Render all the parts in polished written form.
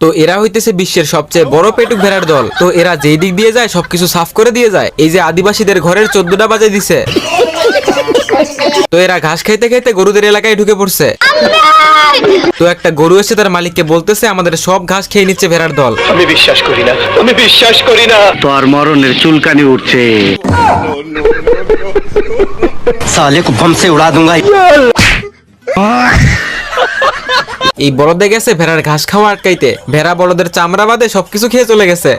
তো এরা হইতেছে বিশ্বের সবচেয়ে বড় পেটুক ভেড়ার দল। তো এরা যেই দিক দিয়ে যায় সবকিছু সাফ করে দিয়ে যায়। এই যে আদিবাসীদের ঘরের 14টা বাজায় দিছে। তো এরা ঘাস খাইতে খাইতে গরুদের এলাকায় ঢুকে পড়ছে। তো একটা গরু এসে তার মালিককে বলতেছে আমাদের সব ঘাস খেয়ে নিচ্ছে ভেড়ার দল। আমি বিশ্বাস করি না, আমি বিশ্বাস করি না। তোর মরণের চুলকানি উঠছে। साले को बम से उड़ा दूंगा। এই বলদে গেছে ভেড়ার ঘাস খাওয়া আটকাইতে। ভেড়া বলদের চামড়া বাদে সবকিছু খেয়ে চলে গেছে।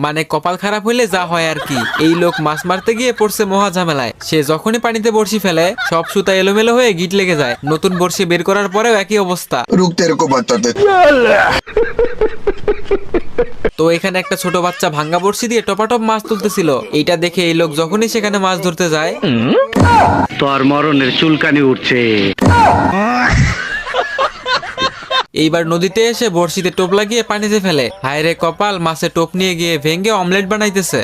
মানে কপাল খারাপ হইলে যা হয় আর কি। এই লোক মাছ মারতে গিয়ে পড়ছে মহা ঝামেলায়। সে যখনই পানিতে বড়শি ফেলে সব সুতা এলোমেলো হয়ে গিট লেগে যায়। নতুন বড়শি বের করার পরেও একই অবস্থা। रुक तेरे को बताते। তো এখানে একটা ছোট বাচ্চা ভাঙ্গা বড়শি দিয়ে টপাটপ মাছ তুলতেছিল। এইটা দেখে এই লোক যখনই সেখানে মাছ ধরতে যায় তোর মরণের চুলকানি উঠছে। এইবার নদীতে এসে বড়শিতে টোপ লাগিয়ে পানিতে ফেলে। হায় রে কপাল, মাছে টোপ নিয়ে গিয়ে ভেঙে অমলেট বানাইতেছে।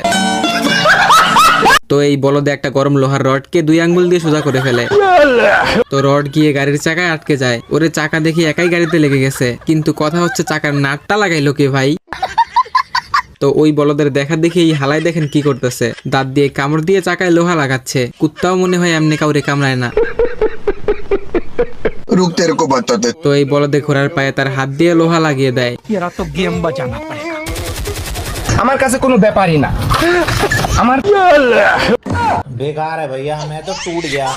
তো এই বলদে একটা গরম লোহার রডকে 2 আঙ্গুল দিয়ে সোজা করে ফেলে। তো রড গিয়ে গাড়ির চাকায় আটকে যায়। ওরে চাকা দেখি একাই গাড়িতে লেগে গেছে, কিন্তু কথা হচ্ছে চাকার নাটটা লাগাইলো কে ভাই? তো ওই বলদের দেখা দেখি এই হালাই দেখেন কি করতেছে, দাঁত দিয়ে কামড় দিয়ে চাকায় লোহা লাগাচ্ছে। কুত্তাও মনে হয় এমনি কাউরে কামড়ায় না। रुक तेरे को बताते। তো এই বলদে ঘোড়ার পায়ে তার হাত দিয়ে লোহা লাগিয়ে দেয়। আমার কাছে কোনো ব্যাপারই না। আমার बेकार है भैया, मैं तो टूट गया।